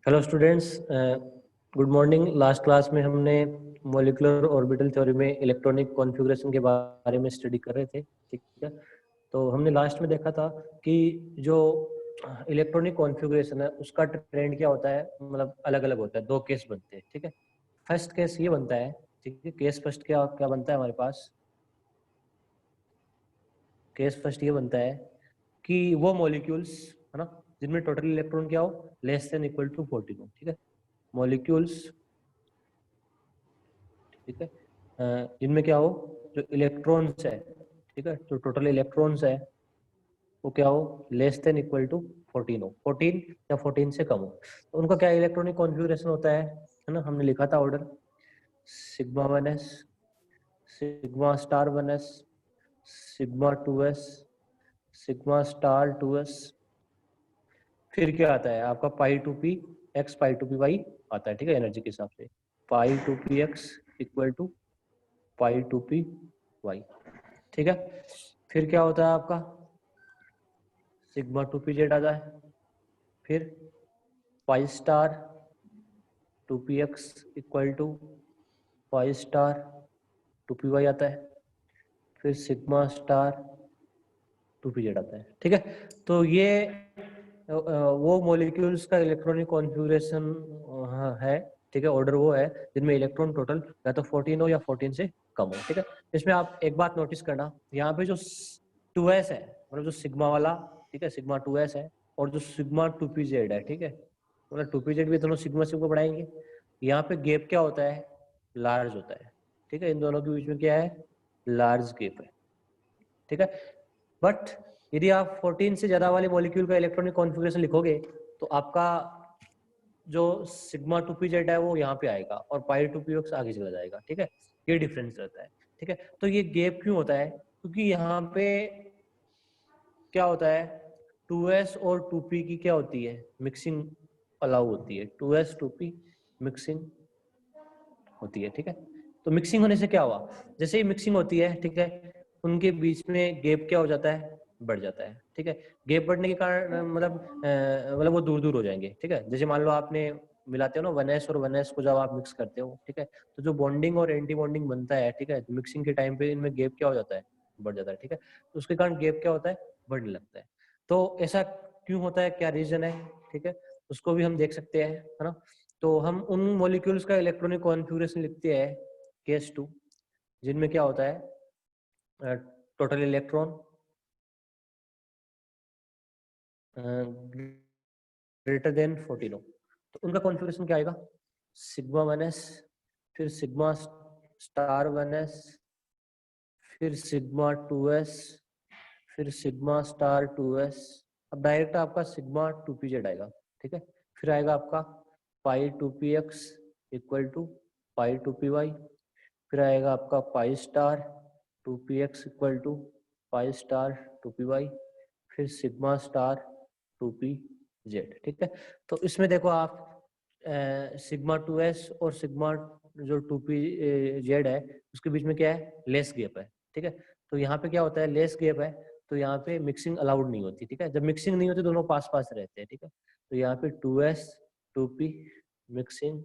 Hello students, good morning. Last class में हमने molecular orbital theory में इलेक्ट्रॉनिक कॉन्फ़िगरेशन के बारे में स्टडी कर रहे थे, ठीक है। तो हमने लास्ट में देखा था कि जो इलेक्ट्रॉनिक कॉन्फ़िगरेशन है उसका ट्रेंड क्या होता है, मतलब अलग अलग होता है। दो केस बनते हैं, ठीक है। फर्स्ट केस ये बनता है, ठीक है। केस फर्स्ट क्या क्या बनता है हमारे पास? केस फर्स्ट ये बनता है कि वो मॉलिक्यूल्स, है ना, जिनमें टोटल इलेक्ट्रॉन क्या हो, लेस देन इक्वल टू 14 हो, ठीक है। मॉलिक्यूल्स, ठीक है, जिनमें क्या हो, जो इलेक्ट्रॉन्स है, ठीक है, जो टोटल इलेक्ट्रॉन्स है वो क्या हो, लेस देन इक्वल टू 14 हो, 14 या 14 से कम हो। तो उनका क्या इलेक्ट्रॉनिक कॉन्फ़िगरेशन होता है ना। हमने लिखा था order sigma 1s, sigma star 1s, sigma 2s, sigma star 2s। फिर क्या आता है आपका pi two P x, pi two P Y आता है, ठीक है, एनर्जी के हिसाब से। Pi two P x equal to pi two P y, ठीक है। फिर क्या होता है आपका सिग्मा टू पी जेड आता है। फिर pi star two P x equal to pi star two P Y आता है। फिर sigma star two P Z आता है, ठीक है। तो ये वो मॉलिक्यूल्स का इलेक्ट्रॉनिक कॉन्फ़िगरेशन है, ठीक है। ऑर्डर वो है जिनमें इलेक्ट्रॉन टोटल या तो 14 हो या 14 से कम हो, ठीक है। इसमें आप एक बात नोटिस करना, यहाँ पे जो 2s है, मतलब जो सिग्मा वाला, ठीक है, सिग्मा 2s है, और जो सिग्मा 2pz है, ठीक है, मतलब 2pz भी दोनों सिग्मा सिग्मा बढ़ाएंगे। यहाँ पे गैप क्या होता है, लार्ज होता है, ठीक है। इन दोनों के बीच में क्या है, लार्ज गैप है, ठीक है। बट यदि आप 14 से ज्यादा वाले मॉलिक्यूल का इलेक्ट्रॉनिक कॉन्फ़िगरेशन लिखोगे तो आपका जो सिग्मा 2pz है वो यहाँ पे आएगा और पाई 2px आगे चला जाएगा, ठीक है। ये डिफरेंस रहता है, ठीक है। तो ये गैप क्यों होता है, क्योंकि यहाँ पे क्या होता है, 2s और 2p की क्या होती है, मिक्सिंग अलाउ होती है। 2s 2p मिक्सिंग होती है, ठीक है। तो मिक्सिंग होने से क्या हुआ, जैसे ही मिक्सिंग होती है, ठीक है, उनके बीच में गैप क्या हो जाता है, बढ़ जाता है, ठीक है। गैप बढ़ने के कारण मतलब वो दूर दूर हो जाएंगे, ठीक है। जैसे मान लो आपने मिलाते हो ना 1s और 1s को, जब आप मिक्स करते हो, ठीक है, तो जो बॉन्डिंग और एंटी बॉन्डिंग बनता है, ठीक है, मिक्सिंग के टाइम पे इनमें गैप क्या हो जाता है, बढ़ जाता है, ठीक है। तो उसके कारण गैप क्या होता है, बढ़ने लगता है। तो ऐसा क्यों होता है, क्या रीजन है, ठीक है, उसको भी हम देख सकते हैं, है ना। तो हम उन मॉलिक्यूल्स का इलेक्ट्रॉनिक कॉन्फ़िगरेशन लिखते हैं केस 2, जिनमें क्या होता है, टोटल इलेक्ट्रॉन ग्रेटर देन 14 हो। तो उनका कॉन्फ़िगरेशन क्या आएगा, सिग्मा 1s, फिर सिग्मा स्टार 1s, फिर सिग्मा 2s, फिर सिग्मा स्टार 2s। अब डायरेक्ट आपका सिग्मा 2pz आएगा, ठीक है। फिर आएगा आपका पाई 2px equal to pi 2py। फिर आएगा आपका pi star 2px equal to pi star 2py। फिर सिग्मा स्टार 2pz, ठीक है। तो इसमें देखो आप सिग्मा 2s और सिग्मा जो 2pz है उसके बीच में क्या है, लेस गैप है, ठीक है। तो यहाँ पे क्या होता है, लेस गैप है, तो यहाँ पे मिक्सिंग अलाउड नहीं होती, ठीक है। जब मिक्सिंग नहीं होती दोनों पास पास रहते हैं, ठीक है। तो यहाँ पे 2s 2p mixing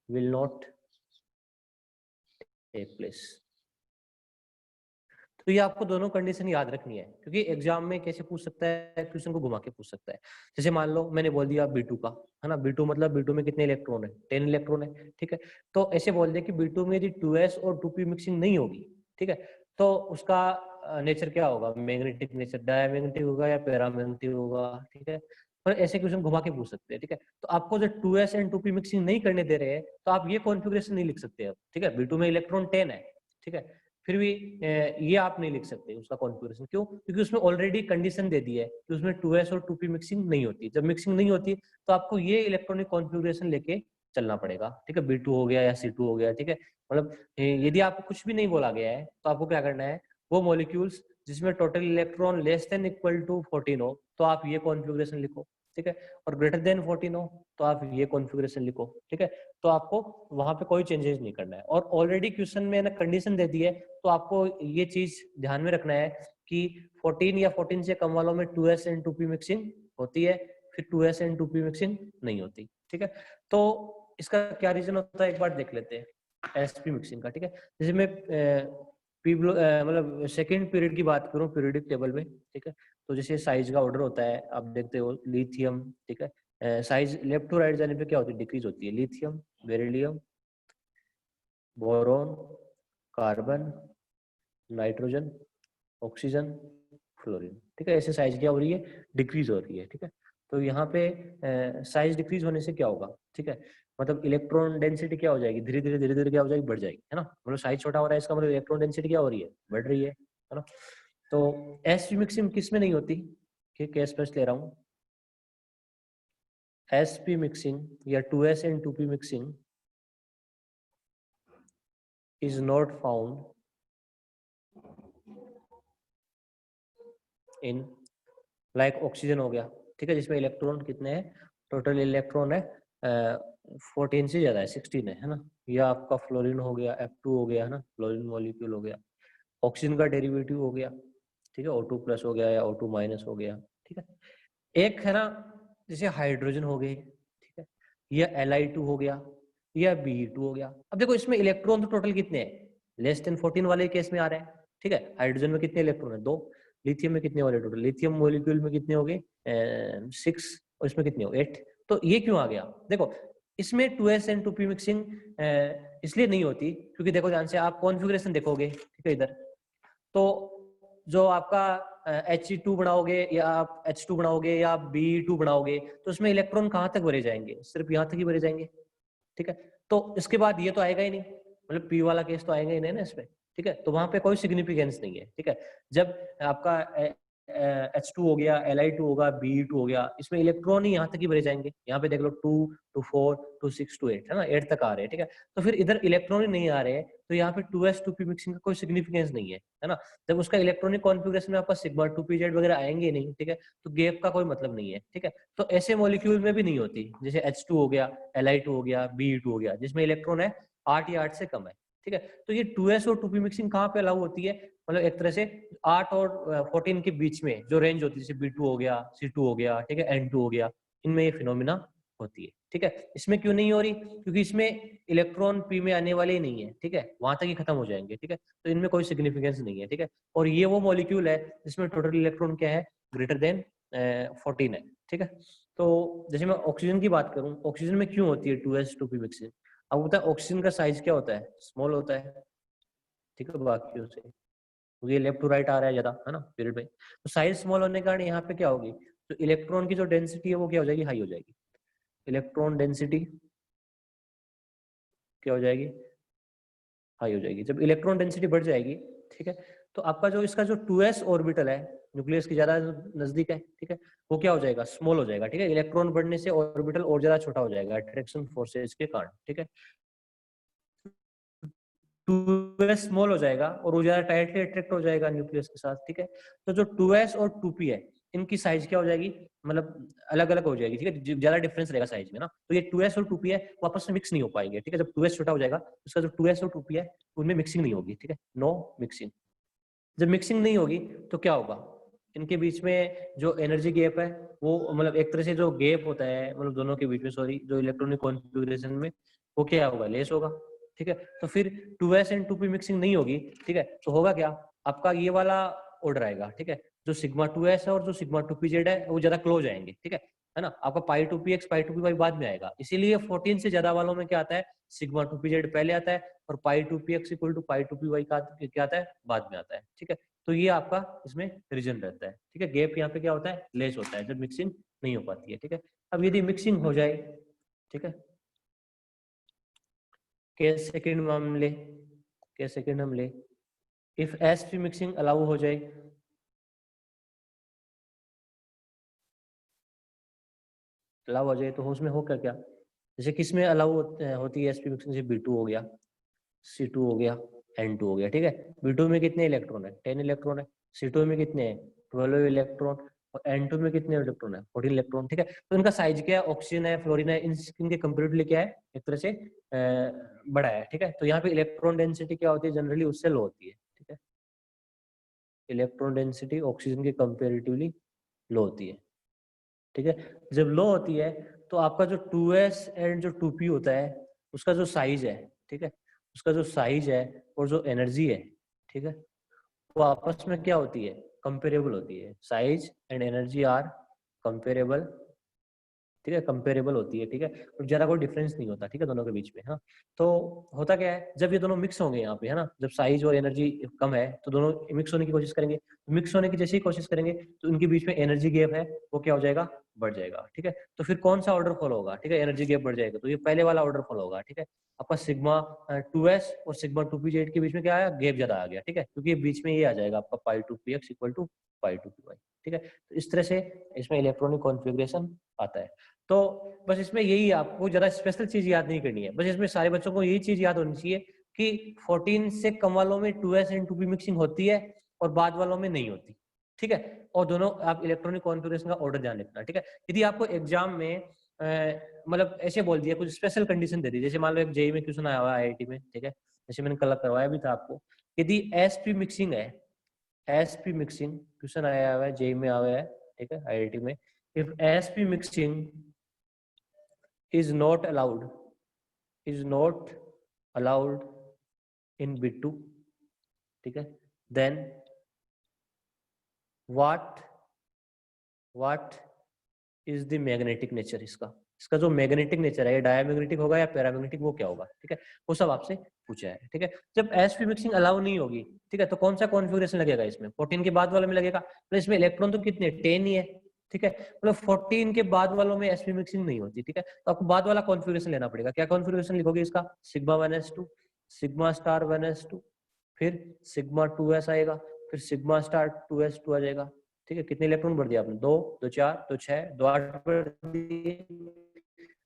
will not take place. तो ये आपको दोनों कंडीशन याद रखनी है, क्योंकि एग्जाम में कैसे पूछ सकता है, क्वेश्चन को घुमा के पूछ सकता है। जैसे मान लो मैंने बोल दिया B2 का, है ना, B2 मतलब B2 में कितने इलेक्ट्रॉन है, 10 इलेक्ट्रॉन है, ठीक है। तो ऐसे बोल दे कि B2 में यदि 2s और 2p मिक्सिंग नहीं होगी, ठीक है, तो उसका नेचर क्या होगा, मैग्नेटिक नेचर, डायमैग्नेटिक होगा या पैरामैग्नेटिक होगा, ठीक है। पर ऐसे क्वेश्चन घुमा के पूछ सकते हैं, ठीक है। तो आपको जब 2s एंड 2p मिक्सिंग नहीं करने दे रहे हैं तो आप ये कॉन्फ़िगरेशन नहीं लिख सकते अब, ठीक है। B2 में इलेक्ट्रॉन 10 है, ठीक है, फिर भी ये आप नहीं लिख सकते उसका कॉन्फ़िगरेशन। क्यों, क्योंकि उसमें ऑलरेडी कंडीशन दे दी है कि उसमें 2s और 2p मिक्सिंग नहीं होती। जब मिक्सिंग नहीं होती तो आपको ये इलेक्ट्रॉनिक कॉन्फ़िगरेशन लेके चलना पड़ेगा, ठीक है। B2 हो गया या C2 हो गया, ठीक है। मतलब यदि आपको कुछ भी नहीं बोला गया है तो आपको क्या करना है, वो मॉलिक्यूल्स जिसमें total electron less than equal to 14 हो तो आप ये कॉन्फ़िगरेशन लिखो, ठीक है। और ग्रेटर देन 14 हो तो आप ये कॉन्फ़िगरेशन लिखो, ठीक है। तो आपको वहां पे कोई चेंजेस नहीं करना है। और ऑलरेडी क्वेश्चन में ना कंडीशन दे दी है, तो आपको ये चीज ध्यान में रखना है कि 14 या 14 से कम वालों में 2s एंड 2p मिक्सिंग होती है। फिर 2s-2p मिक्सिंग नहीं होती, ठीक है। तो इसका क्या रीजन होता है एक बार देख लेते हैं sp मिक्सिंग का, ठीक है। जैसे मैं मतलब सेकेंड पीरियड की बात करूं पीरियडिक टेबल में, ठीक है, तो जैसे साइज का ऑर्डर होता है, आप देखते हो लिथियम, ठीक है, साइज लेफ्ट टू राइट जाने पे क्या होती है, डिक्रीज होती है। Lithium, beryllium, boron, carbon, nitrogen, oxygen, fluorine, ठीक है, ऐसे साइज क्या हो रही है, डिक्रीज हो रही है, ठीक है। तो यहाँ पे साइज डिक्रीज होने से क्या होगा, ठीक है, मतलब इलेक्ट्रॉन डेंसिटी क्या हो जाएगी, धीरे धीरे क्या हो जाएगी, बढ़ जाएगी, है ना। मतलब साइज छोटा हो रहा है, इसका मतलब इलेक्ट्रॉन डेंसिटी क्या हो रही है, बढ़ रही है ना। तो sp मिक्सिंग किस में नहीं होती, केस स्पष्ट ले रहा हूँ, sp मिक्सिंग या 2s and 2p mixing is not found in like oxygen हो गया, ठीक है, जिसमें इलेक्ट्रॉन कितने हैं, टोटल इलेक्ट्रॉन है 14 से ज्यादा है, 16 है ना। या आपका फ्लोरीन हो गया, F2 हो गया, है ना, फ्लोरीन मॉलिक्यूल हो गया। ऑक्सीजन का डेरिवेटिव हो गया, ठीक है, O2 प्लस हो गया या O2 माइनस हो गया, ठीक है। एक है ना जैसे हाइड्रोजन हो गई, ठीक है, या Li2 हो गया या Be2 हो गया। अब देखो इसमें इलेक्ट्रॉन तो टोटल कितने हैं, लेस देन 14 वाले केस में आ रहे हैं, ठीक है। हाइड्रोजन में कितने इलेक्ट्रॉन है, 2। लिथियम में कितने वाले टोटल, लिथियम मॉलिक्यूल में कितने हो गए 6, और इसमें कितने हो 8। तो ये क्यों आ गया, देखो इसमें 2s and 2p मिक्सिंग इसलिए नहीं होती क्योंकि देखो ध्यान से आप कॉन्फ़िगरेशन देखोगे, ठीक है, इधर तो जो आपका He2 बनाओगे या आप H2 बनाओगे या आप Be2 बनाओगे तो उसमें इलेक्ट्रॉन कहाँ तक भरे जाएंगे, सिर्फ यहाँ तक ही भरे जाएंगे, ठीक है। तो इसके बाद ये तो आएगा ही नहीं, मतलब P वाला केस तो आएगा ही नहीं ना इसमें, ठीक है। तो वहां पे कोई सिग्निफिकेंस नहीं है, ठीक है। जब आपका H2 हो गया, Li2 होगा, Be2 हो गया, इसमें इलेक्ट्रॉन ही यहाँ तक ही भरे जाएंगे। यहाँ पे देख लो 2 to 4 to 6 to 8 है ना, 8 तक आ रहे हैं, ठीक है। तो फिर इधर इलेक्ट्रॉन ही नहीं आ रहे हैं, तो यहाँ पे 2s 2p मिक्सिंग का कोई सिग्निफिकेंस नहीं है ना। जब उसका इलेक्ट्रॉनिक कॉन्फ़िगरेशन में आपका सिग्मा 2pz वगैरह आएंगे नहीं, ठीक है, तो गैप का कोई मतलब नहीं है, ठीक है। तो ऐसे मॉलिक्यूल में भी नहीं होती, जैसे H2 हो गया, Li2 हो गया, Be2 हो गया, जिसमें इलेक्ट्रॉन है 8 या 8 से कम है, ठीक है। तो ये 2s और 2p मिक्सिंग कहाँ पे अलाउ होती है, मतलब एक तरह से 8 और 14 के बीच में जो रेंज होती है, जैसे B2 हो गया, C2 हो गया, ठीक है, N2 हो गया, इनमें ये फिनोमिना होती है, ठीक है। इसमें क्यों नहीं हो रही, क्योंकि इसमें इलेक्ट्रॉन P में आने वाले ही नहीं है, ठीक है, वहां तक ही खत्म हो जाएंगे, ठीक है। तो इनमें कोई सिग्निफिकेंस नहीं है, ठीक है। और ये वो मॉलिक्यूल है जिसमें टोटल इलेक्ट्रॉन क्या है, ग्रेटर देन 14 है, ठीक है। तो जैसे मैं ऑक्सीजन की बात करूं, ऑक्सीजन में क्यों होती है 2s 2p मिक्सिंग, अब होता है ऑक्सीजन का साइज क्या होता है, स्मॉल होता है, ठीक है, बाकियों से, क्योंकि ये लेफ्ट टू राइट आ रहा है ज्यादा, है ना, पीरियड में। तो साइज स्मॉल होने के कारण यहाँ पे क्या होगी, तो इलेक्ट्रॉन की जो डेंसिटी है वो क्या हो जाएगी, हाई हो जाएगी। इलेक्ट्रॉन डेंसिटी क्या हो जाएगी, हाई हो जाएगी। जब इलेक्ट्रॉन डेंसिटी बढ़ जाएगी, ठीक है, तो आपका जो इसका जो 2s ऑर्बिटल है, न्यूक्लियस की ज्यादा नजदीक है, ठीक है, वो क्या हो जाएगा, स्मॉल हो जाएगा, ठीक है। इलेक्ट्रॉन बढ़ने से ऑर्बिटल और ज्यादा छोटा हो जाएगा अट्रैक्शन फोर्सेस के कारण, ठीक है। 2s स्मॉल हो जाएगा और वो ज्यादा टाइटली अट्रैक्ट हो जाएगा न्यूक्लियस के साथ, ठीक है। तो जो 2s और 2p है, इनकी साइज क्या हो जाएगी, मतलब अलग अलग हो जाएगी, ठीक है, ज्यादा डिफरेंस रहेगा साइज में ना। तो ये 2s और 2p है वो आपस में मिक्स नहीं हो पाएंगे, ठीक है। जब 2s छोटा हो जाएगा उसका जो 2s और 2p है उनमें मिक्सिंग नहीं होगी, ठीक है, नो मिक्सिंग। जब मिक्सिंग नहीं होगी तो क्या होगा, इनके बीच में जो एनर्जी गैप है वो, मतलब एक तरह से जो गैप होता है, मतलब दोनों के बीच में, सॉरी, जो इलेक्ट्रॉनिक कॉन्फ़िगरेशन में, वो क्या होगा, लेस होगा, ठीक है। तो फिर 2s and 2p मिक्सिंग नहीं होगी, ठीक है, तो होगा क्या, आपका ये वाला ऑर्डर आएगा, ठीक है, जो सिग्मा 2s है और जो सिग्मा 2pz है वो ज्यादा क्लोज आएंगे, ठीक है ना। आपका पाई 2px पाई 2py बाद में आएगा, इसीलिए 14 से ज्यादा वालों में क्या आता है, सिग्मा 2pz पहले आता है और पाई 2px equal to pi 2py का क्या आता है, बाद में आता है, ठीक है। तो ये आपका इसमें रीजन रहता है, ठीक है। गैप यहाँ पे क्या होता है, लेस होता है जब मिक्सिंग नहीं हो पाती है, ठीक है। अब यदि मिक्सिंग हो जाए, ठीक है, केस सेकंड में हम ले, केस सेकंड हम ले, इफ sp मिक्सिंग अलाउ हो जाए, अलाउ हो जाए तो उसमें हो क्या, जैसे किस में अलाउ होती है sp मिक्सिंग, जैसे B2 हो गया, C2 हो गया, N2 हो गया, ठीक है। B2 में कितने इलेक्ट्रॉन है, 10 इलेक्ट्रॉन है। C2 में कितने हैं, 12 इलेक्ट्रॉन। और N2 में कितने इलेक्ट्रॉन है, 14 इलेक्ट्रॉन, ठीक है। तो इनका साइज क्या है, ऑक्सीजन है, फ्लोरीन है, इनके कंपेरेटिवली क्या है, एक तरह से बड़ा है, ठीक है। तो यहाँ पे इलेक्ट्रॉन डेंसिटी क्या होती है, जनरली उससे लो होती है, ठीक है। इलेक्ट्रॉन डेंसिटी ऑक्सीजन के कंपेरेटिवली लो होती है, ठीक है। जब लो होती है तो आपका जो 2s एंड जो 2p होता है उसका जो साइज है, ठीक है, उसका जो साइज है और जो एनर्जी है, ठीक है, वो आपस में क्या होती है, कंपेरेबल होती है। Size and energy are comparable, ठीक है, कंपेरेबल होती है, ठीक है, और ज्यादा कोई डिफरेंस नहीं होता, ठीक है, दोनों के बीच में। हाँ, तो होता क्या है, जब ये दोनों मिक्स होंगे यहाँ पे, है ना, जब साइज और एनर्जी कम है तो दोनों मिक्स होने की कोशिश करेंगे, मिक्स होने की जैसे ही कोशिश करेंगे तो उनके बीच में एनर्जी गैप है वो क्या हो जाएगा, बढ़ जाएगा, ठीक है। तो फिर कौन सा ऑर्डर फॉलो होगा, ठीक है, एनर्जी गैप बढ़ जाएगा तो ये पहले वाला ऑर्डर फॉलो होगा, ठीक है। आपका सिग्मा 2s और सिग्मा 2p के बीच में क्या आया, गैप ज्यादा आ गया, ठीक है, क्योंकि बीच में ये आ जाएगा आपका पाई 2px equal to pi 2py, ठीक है। तो इस तरह से इसमें इलेक्ट्रॉनिक कॉन्फ़िगरेशन आता है। तो बस इसमें यही, आपको ज्यादा स्पेशल चीज याद नहीं करनी है, बस इसमें सारे बच्चों को यही चीज याद होनी चाहिए कि 14 से कम वालों में 2s एंड 2p मिक्सिंग होती है और बाद वालों में नहीं होती, ठीक है। और दोनों आप इलेक्ट्रॉनिक कॉन्फ़िगरेशन का ऑर्डर ध्यान रखना, ठीक है। यदि आपको एग्जाम में मतलब ऐसे बोल दिया, कुछ स्पेशल कंडीशन दे दी, जैसे मान लो एक जेईई में क्वेश्चन आया हुआ है आईआईटी में, ठीक है, जैसे मैंने कल करवाया भी था आपको, यदि एसपी मिक्सिंग है, एसपी मिक्सिंग क्वेश्चन आया हुआ है जेईई में आया है, ठीक है, आईआईटी में, if SP mixing is not allowed in bit2, ठीक है, then what is the magnetic nature, इसका जो मैग्नेटिक नेचर है, ये डायमैग्नेटिक होगा या पैरामैग्नेटिक, वो क्या होगा, ठीक है, वो सब आपसे पूछा है, ठीक है। जब एसपी मिक्सिंग अलाउ नहीं होगी, ठीक है, तो कौन सा कॉन्फ़िगरेशन लगेगा इसमें, 14 के बाद वाले में लगेगा, तो इसमें इलेक्ट्रॉन तो कितने 10 ही है, ठीक है, मतलब 14 के बाद वालों में एसपी मिक्सिंग नहीं होती, ठीक है। तो आपको बाद वाला कॉन्फ़िगरेशन लेना पड़ेगा। क्या कॉन्फ़िगरेशन लिखोगे इसका, sigma 1s2, sigma star 1s2, फिर सिग्मा 2s आएगा, फिर सिग्मा स्टार 2s2 आ जाएगा, ठीक है। कितने इलेक्ट्रॉन बढ़ दिया आपने, 2 2 4 2 6 2 8 बढ़ दिए।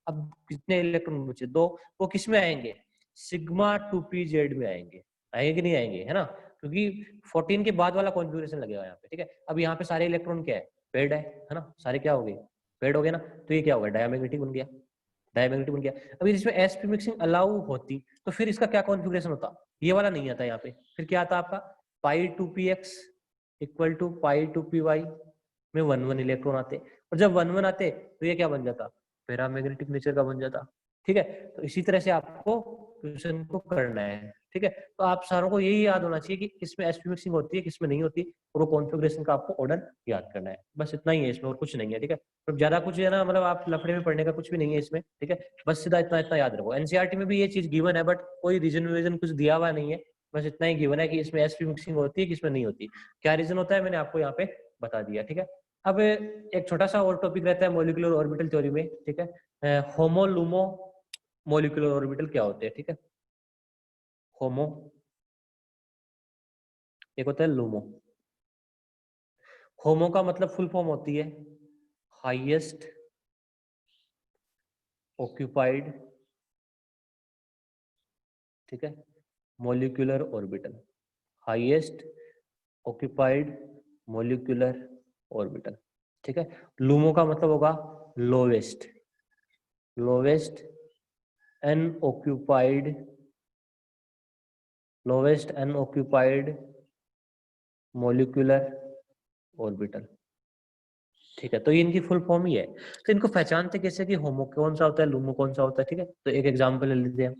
अब कितने इलेक्ट्रॉन बचे, 2, वो किस में आएंगे, सिग्मा 2pz में आएंगे, आएंगे कि नहीं आएंगे, है ना, क्योंकि 14 के बाद वाला कॉन्फ़िगरेशन लगेगा यहाँ पे, ठीक है। अब यहाँ पे सारे इलेक्ट्रॉन क्या है, पेड है ना, सारे क्या हो गए, पेड हो गए ना, तो ये क्या होगा, डायमैग्नेटिक बन गया, डायमैग्नेटिक बन गया। अभी इसमें एसपी मिक्सिंग अलाउ होती तो फिर इसका क्या कॉन्फ़िगरेशन होता, ये वाला नहीं आता यहाँ पे, फिर क्या आता आपका पाई 2px equal to pi 2py में 1 1 इलेक्ट्रॉन आते, और जब 1 1 आते तो ये क्या बन जाता, पैरामैग्नेटिक नेचर का बन जाता, ठीक है। तो इसी तरह से आपको क्वेश्चन को करना है, ठीक है। तो आप सारों को यही याद होना चाहिए कि किसमें एसपी मिक्सिंग होती है, किसमें नहीं होती, और वो कॉन्फ़िगरेशन का आपको ऑर्डर याद करना है, बस इतना ही है इसमें, और कुछ नहीं है, ठीक है। तो ज्यादा कुछ है ना, मतलब आप लफड़े में पढ़ने का कुछ भी नहीं है इसमें, ठीक है, बस सीधा इतना इतना याद रखो। एनसीईआरटी में भी ये चीज गिवन है, बट कोई रीजन वीजन कुछ दिया हुआ नहीं है, बस इतना ही गिवन है कि इसमें एसपी मिक्सिंग होती है, किसमें नहीं होती, क्या रीजन होता है मैंने आपको यहाँ पे बता दिया, ठीक है। अब एक छोटा सा और टॉपिक रहता है मॉलिक्यूलर ऑर्बिटल थ्योरी में, ठीक है, होमो लूमो मॉलिक्यूलर ऑर्बिटल क्या होते हैं, ठीक है। होमो, एक होता है लूमो। होमो का मतलब फुल फॉर्म होती है हाईएस्ट ऑक्यूपाइड, ठीक है, molecular orbital, highest occupied molecular orbital, ठीक है। लूमो का मतलब होगा lowest, lowest unoccupied, lowest unoccupied molecular orbital, ठीक है। तो ये इनकी फुल फॉर्म ही है। तो इनको पहचानते कैसे कि होमो कौन सा होता है, लूमो कौन सा होता है, ठीक है। तो एक एग्जांपल ले लेते हैं,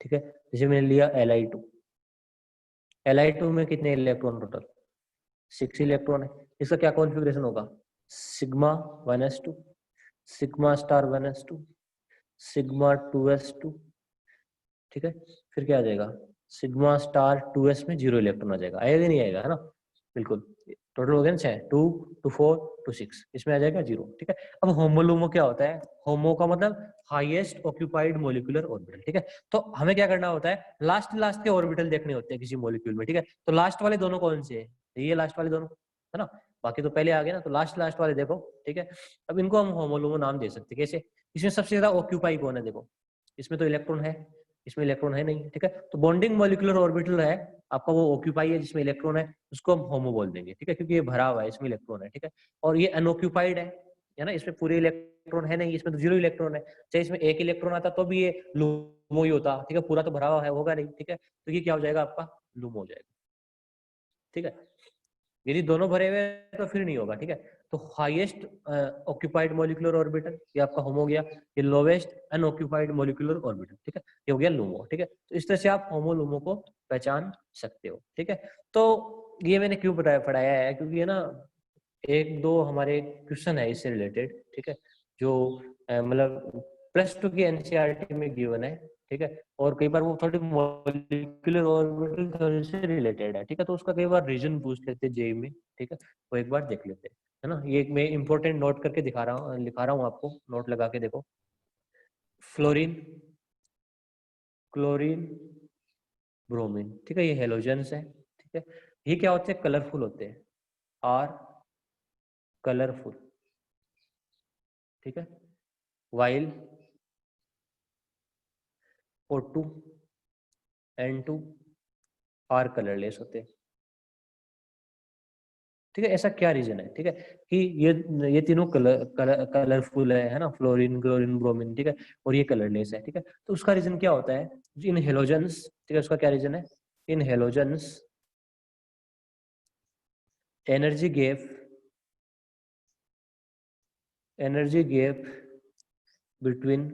ठीक है, जैसे मैंने लिया Li2, Li2 में कितने इलेक्ट्रॉन टोटल, 6 इलेक्ट्रॉन है। इसका क्या कॉन्फ़िगरेशन होगा, sigma 1s2, sigma star 1s2, sigma 2s2, ठीक है। फिर क्या आ जाएगा, सिग्मा स्टार 2s में 0 इलेक्ट्रॉन आ जाएगा, आएगा नहीं आएगा, है ना, बिल्कुल। टोटल हो गया ना 6, 2 2 4 2 6, इसमें आ जाएगा 0, ठीक है। अब होमोलूमो क्या होता है, होमो का मतलब हाईएस्ट ऑक्यूपाइड मॉलिक्यूलर ऑर्बिटल, ठीक है। तो हमें क्या करना होता है, लास्ट लास्ट के ऑर्बिटल देखने होते हैं किसी मॉलिक्यूल में, ठीक है। तो लास्ट वाले दोनों कौन से है, ये लास्ट वाले दोनों, है ना, बाकी तो पहले आ गए ना, तो लास्ट लास्ट वाले देखो, ठीक है। अब इनको हम होमोलूमो नाम दे सकते हैं, कैसे, इसमें सबसे ज्यादा ऑक्यूपाई कौन है, देखो इसमें तो इलेक्ट्रॉन है, इसमें इलेक्ट्रॉन है नहीं, ठीक है। तो बॉन्डिंग मॉलिक्यूलर ऑर्बिटल है आपका, वो ऑक्यूपाई है जिसमें इलेक्ट्रॉन है, उसको हम होमो बोल देंगे, ठीक है, क्योंकि ये भरा हुआ है, इसमें इलेक्ट्रॉन है, ठीक है। और ये अनऑक्यूपाइड है ना, इसमें पूरे इलेक्ट्रॉन है नहीं, इसमें तो 0 इलेक्ट्रॉन है, चाहे इसमें एक इलेक्ट्रॉन आता तो भी ये लूमो ही होता, ठीक है, पूरा तो भरा हुआ है होगा नहीं, ठीक है। तो ये क्या हो जाएगा आपका, लूमो हो जाएगा, ठीक है। यदि दोनों भरे हुए हैं तो फिर नहीं होगा, ठीक है। तो हाईएस्ट ऑक्यूपाइड मॉलिक्यूलर ऑर्बिटल ये आपका होमो गया, ये लोवेस्ट अनऑक्यूपाइड मॉलिक्यूलर ऑर्बिटल, ठीक है, ये हो गया लूमो, ठीक है। तो इस तरह से आप होमो लूमो को पहचान सकते हो, ठीक है। तो ये मैंने क्यों पढ़ाया है, क्योंकि है ना एक दो हमारे क्वेश्चन है इससे रिलेटेड, ठीक है, जो मतलब +2 की एनसीईआरटी में गिवन है, ठीक है, और कई बार वो थोड़ी मॉलिक्यूलर ऑर्बिटल थ्योरी से रिलेटेड है, ठीक है, तो उसका कई बार रीजन पूछ लेते हैं जेईई में, ठीक है, वो एक बार देख लेते हैं, है ना। ये मैं इंपॉर्टेंट नोट करके लिखा रहा हूँ आपको, नोट लगा के देखो। फ्लोरीन, क्लोरीन, ब्रोमीन, ठीक है, ये हेलोजेंस है, ठीक है। ये क्या होते हैं, कलरफुल होते हैं, आर कलरफुल, ठीक है, while O2 N2 are colourless होते हैं, ठीक है। ऐसा क्या रीजन है, ठीक है, कि ये तीनों कलरफुल है ना, फ्लोरीन, क्लोरीन, ब्रोमीन, ठीक है, और ये कलरलेस है, ठीक है। तो उसका रीजन क्या होता है, इन हेलोजेंस, ठीक है, उसका क्या रीजन है, in halogens energy gap between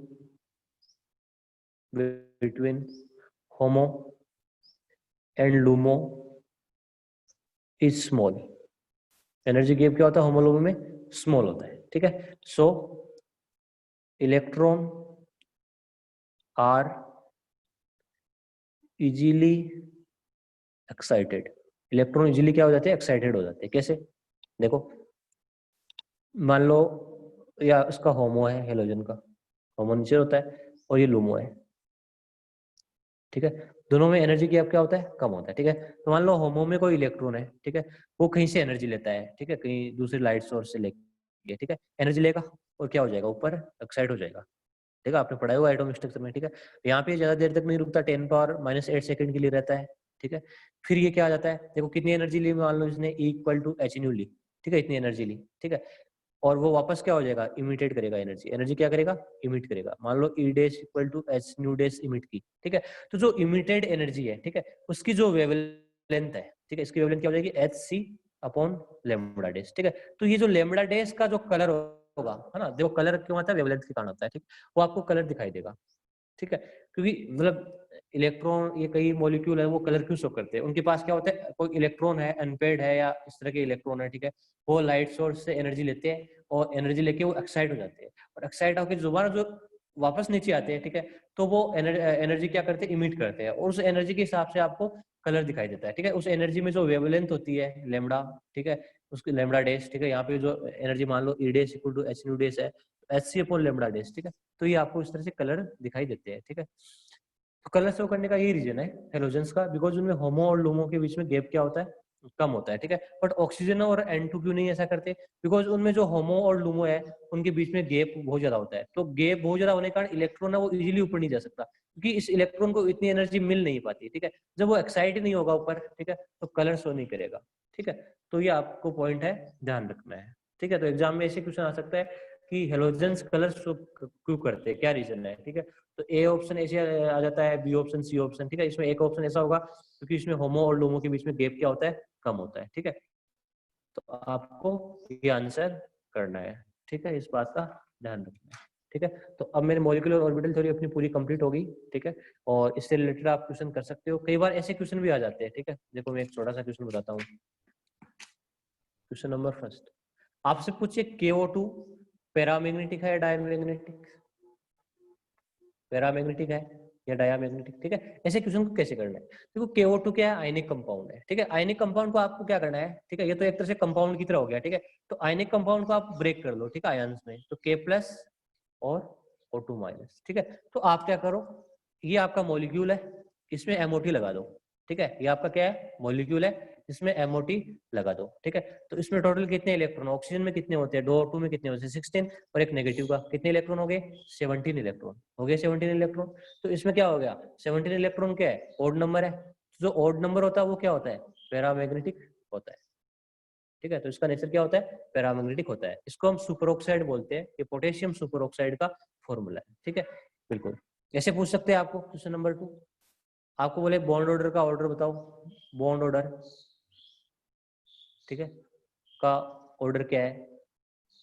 HOMO and LUMO is small. Energy gap क्या होता है होमो लूमो में, स्मॉल होता है, ठीक है। So electron are easily excited, electron easily क्या हो जाते हैं, एक्साइटेड हो जाते हैं। कैसे, देखो, मान लो या इसका होमो है, हेलोजन का होमो नीचे होता है और ये लूमो है, ठीक है, दोनों में एनर्जी गैप क्या होता है, कम होता है, ठीक है। तो मान लो होमो में कोई इलेक्ट्रॉन है, ठीक है, वो कहीं से एनर्जी लेता है, ठीक है, कहीं दूसरी लाइट सोर्स से लेके, ठीक है, एनर्जी लेगा और क्या हो जाएगा, ऊपर एक्साइट हो जाएगा, ठीक है, आपने पढ़ा हुआ एटॉमिक स्ट्रक्चर में, ठीक है। यहाँ पे ज्यादा देर तक नहीं रुकता, 10⁻⁸ सेकंड के लिए रहता है, ठीक है। फिर ये क्या आ जाता है, देखो कितनी एनर्जी ली, मान लो इसने E=h न्यू ली, ठीक है, इतनी एनर्जी ली, ठीक है, और वो वापस क्या हो जाएगा, इमिटेट करेगा एनर्जी, एनर्जी क्या करेगा, इमिट करेगा, मान लो E=h न्यू इमिट की, ठीक है। तो जो इमिटेड एनर्जी है, ठीक है, उसकी जो वेवलेंथ है, ठीक है, इसकी वेवलेंथ क्या हो जाएगी, hc/λ, ठीक है। तो ये जो λ का जो कलर होगा, है ना, देखो कलर क्यों आता है, वेवलेंथ के कारण आता है, ठीक, वो आपको कलर दिखाई देगा, ठीक है, क्योंकि मतलब इलेक्ट्रॉन, ये कई मॉलिक्यूल है, वो कलर क्यों शो करते हैं, उनके पास क्या होता है, कोई इलेक्ट्रॉन है, अनपेड है या इस तरह के इलेक्ट्रॉन है, ठीक है, वो लाइट सोर्स से एनर्जी लेते हैं और एनर्जी लेके वो एक्साइट हो जाते हैं, और एक्साइट होकर दोबारा जो वापस नीचे आते हैं, ठीक है, तो वो एनर्जी क्या करते हैं, इमिट करते हैं, और उस एनर्जी के हिसाब से आपको कलर दिखाई देता है, ठीक है। उस एनर्जी में जो वेवलेंथ होती है लेमडा, ठीक है, उसकी लेमडा डैश, ठीक है, यहाँ पे जो एनर्जी मान लो E=h न्यू है, hc/λ, ठीक है, तो ये आपको इस तरह से कलर दिखाई देते हैं, ठीक है। तो कलर शो करने का यही रीजन है हेलोजेंस का, बिकॉज उनमें होमो और लूमो के बीच में गैप क्या होता है, कम होता है, ठीक है। बट ऑक्सीजन और N2 क्यों नहीं ऐसा करते, बिकॉज उनमें जो होमो और लूमो है उनके बीच में गैप बहुत ज्यादा होता है, तो गैप बहुत ज्यादा होने के कारण इलेक्ट्रॉन है वो इजीली ऊपर नहीं जा सकता, क्योंकि इस इलेक्ट्रॉन को इतनी एनर्जी मिल नहीं पाती, ठीक है। जब वो एक्साइट ही नहीं होगा ऊपर, ठीक है, तो कलर शो नहीं करेगा, ठीक है। तो ये आपको पॉइंट है, ध्यान रखना है, ठीक है। तो एग्जाम में ऐसे क्वेश्चन आ सकता है कि हेलोजेंस कलर शो क्यों करते हैं, क्या रीजन है, ठीक है। तो ए ऑप्शन ऐसे आ जाता है, बी ऑप्शन, सी ऑप्शन, ठीक है। इसमें एक ऑप्शन ऐसा होगा क्योंकि इसमें होमो और लूमो के बीच में गैप क्या होता है, कम होता है, ठीक है। तो आपको ये आंसर करना है, ठीक है, इस बात का ध्यान रखना है, ठीक है। तो अब मेरे मॉलिक्यूलर ऑर्बिटल थ्योरी अपनी पूरी कंप्लीट हो गई, ठीक है, और इससे रिलेटेड आप क्वेश्चन कर सकते हो, कई बार ऐसे क्वेश्चन भी आ जाते हैं, ठीक है। देखो मैं एक छोटा सा क्वेश्चन बताता हूँ, क्वेश्चन नंबर फर्स्ट आपसे पूछिए KO2 पैरामैग्नेटिक है या डायमैग्नेटिक, पैरामैग्नेटिक है या डायमैग्नेटिक, ठीक है। ऐसे क्वेश्चन को कैसे करना है, देखो KO2 क्या है, आयनिक कंपाउंड है, ठीक है। आयनिक कंपाउंड को आपको क्या करना है, ठीक है, ये तो एक तरह से कंपाउंड की तरह हो गया, ठीक है। तो आयनिक कंपाउंड को आप ब्रेक कर लो, ठीक है, आयंस में, तो K+ और O2-, ठीक है। तो आप क्या करो, ये आपका मॉलिक्यूल है, इसमें MOT लगा दो, ठीक है, ये आपका क्या है, मॉलिक्यूल है, इसमें MOT लगा दो, ठीक है। तो इसमें टोटल कितने इलेक्ट्रॉन, ऑक्सीजन में कितने होते हैं, 2 O2 में कितने होते हैं, 16, और एक नेगेटिव का कितने इलेक्ट्रॉन हो गए, 17 इलेक्ट्रॉन हो गए, 17 इलेक्ट्रॉन। तो इसमें क्या हो गया, 17 इलेक्ट्रॉन क्या है, ओड नंबर है, जो ओड नंबर होता है वो क्या होता है, पैरामैग्नेटिक होता है, ठीक है। तो इसका नेचर क्या होता है, पैरामैग्नेटिक होता है, इसको हम सुपर ऑक्साइड बोलते हैं, ये पोटेशियम सुपर ऑक्साइड का फॉर्मूला है, ठीक है। बिल्कुल ऐसे पूछ सकते हैं आपको, क्वेश्चन नंबर 2 आपको बोले बॉन्ड ऑर्डर का ऑर्डर बताओ, बॉन्ड ऑर्डर, ठीक है, का ऑर्डर क्या है,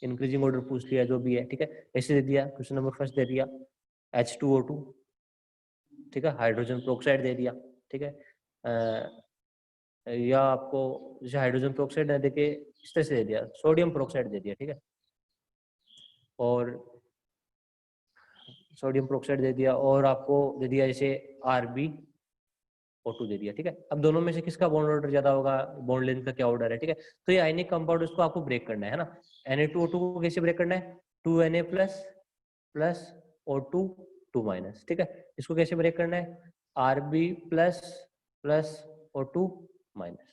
इंक्रीजिंग ऑर्डर पूछ लिया, जो भी है, ठीक है, ऐसे दे दिया। क्वेश्चन नंबर फर्स्ट दे दिया H2O2, ठीक है, हाइड्रोजन प्रोक्साइड दे दिया, ठीक है, या आपको जैसे हाइड्रोजन प्रोक्साइड ने देके इस तरह से दे दिया, सोडियम प्रोक्साइड दे दिया, ठीक है, और सोडियम प्रोक्साइड दे दिया, और आपको दे दिया जैसे RbO2 दे दिया, ठीक है। अब दोनों में से किसका बॉन्ड ऑर्डर ज्यादा होगा, बॉन्ड लेंथ का क्या ऑर्डर है, ठीक है। तो ये आयनिक कंपाउंड, इसको आपको ब्रेक करना है ना। Na2O2 को कैसे ब्रेक करना है, 2Na प्लस O2 2 ठीक है। इसको कैसे ब्रेक करना है, Rb प्लस O2 माइनस,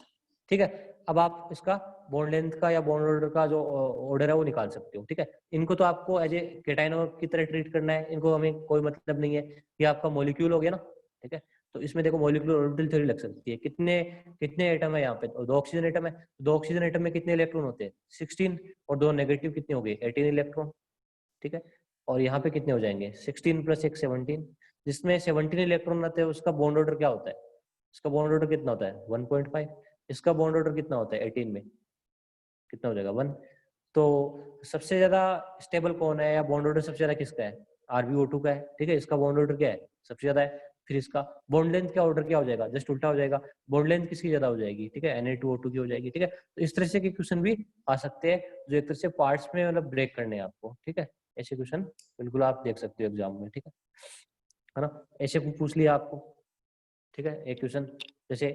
ठीक है। अब आप इसका बॉन्ड लेंथ का या बॉन्ड ऑर्डर का जो ऑर्डर है वो निकाल सकते हो, ठीक है। इनको तो आपको एज ए केटाइन की तरह ट्रीट करना है, इनको हमें कोई मतलब नहीं है। ये आपका मॉलिक्यूल हो गया ना, ठीक है। तो इसमें देखो मॉलिक्यूलर ऑर्बिटल थ्योरी लग सकती है। कितने कितने एटम है यहाँ पे, दो ऑक्सीजन एटम है। दो ऑक्सीजन एटम में कितने इलेक्ट्रॉन होते हैं, 16, और दो नेगेटिव कितने हो गए, 18 इलेक्ट्रॉन, ठीक है। और यहाँ पे कितने हो जाएंगे, 16 प्लस 1 17, जिसमें 17 इलेक्ट्रॉन आते हैं उसका बॉन्ड ऑर्डर क्या होता है, इसका बॉन्ड ऑर्डर कितना होता है 1.5। इसका बॉन्ड ऑर्डर कितना होता है 18 में, कितना हो जाएगा 1। तो सबसे ज्यादा स्टेबल कौन है, या बॉन्ड ऑर्डर सबसे ज्यादा किसका है, RbO2 का है, ठीक है। इसका बॉन्ड ऑर्डर क्या है, सबसे ज्यादा है। फिर इसका बॉन्ड लेंथ क्या ऑर्डर क्या हो जाएगा, जस्ट उल्टा हो जाएगा, बॉन्ड लेंथ किसकी ज्यादा हो जाएगी, ठीक है, Na2O2 की हो जाएगी, ठीक है। तो इस तरह से के क्वेश्चन भी आ सकते हैं, जो एक तरह से पार्ट्स में मतलब ब्रेक करने हैं आपको, ठीक है। ऐसे क्वेश्चन बिल्कुल आप देख सकते हो एग्जाम में, ठीक है ना। ऐसे पूछ लिया आपको, ठीक है। एक क्वेश्चन जैसे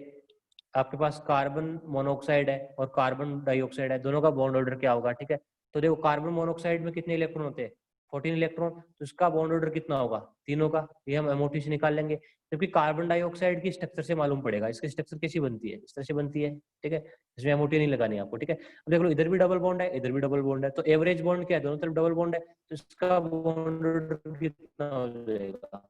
आपके पास कार्बन मोनोऑक्साइड है और कार्बन डाइऑक्साइड है, दोनों का बॉन्ड ऑर्डर क्या होगा, ठीक है। तो देखो कार्बन मोनोऑक्साइड में कितने इलेक्ट्रॉन होते हैं, 14 इलेक्ट्रॉन, तो इसका बॉन्ड ऑर्डर कितना होगा, तीनों का। ये हम MOT से निकाल लेंगे, जबकि कार्बन डाइऑक्साइड की स्ट्रक्चर से मालूम पड़ेगा, इसकी स्ट्रक्चर कैसी बनती है, इस तरह से बनती है, ठीक है। इसमें MOT नहीं लगानी आपको, ठीक है। अब देख लो इधर भी डबल बॉन्ड है, इधर भी डबल बॉन्ड है, तो एवरेज बॉन्ड क्या है, दोनों तरफ डबल बॉन्ड है, तो इसका बॉन्ड ऑर्डर कितना हो जाएगा,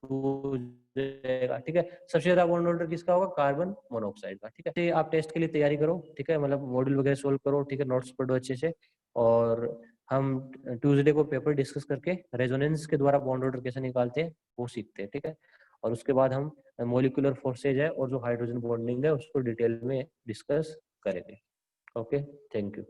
हो जाएगा, ठीक है। सबसे ज्यादा बॉन्ड ऑर्डर किसका होगा, कार्बन मोनोऑक्साइड का, ठीक है। तो आप टेस्ट के लिए तैयारी करो, ठीक है, मतलब मॉड्यूल वगैरह सोल्व करो, ठीक है, नोट्स पढ़ो अच्छे से, और हम ट्यूसडे को पेपर डिस्कस करके रेजोनेंस के द्वारा बॉन्ड ऑर्डर कैसे निकालते हैं वो सीखते हैं, ठीक है। और उसके बाद हम मॉलिक्यूलर फोर्सेज है और जो हाइड्रोजन बॉन्डिंग है उसको डिटेल में डिस्कस करेंगे। Okay, thank you.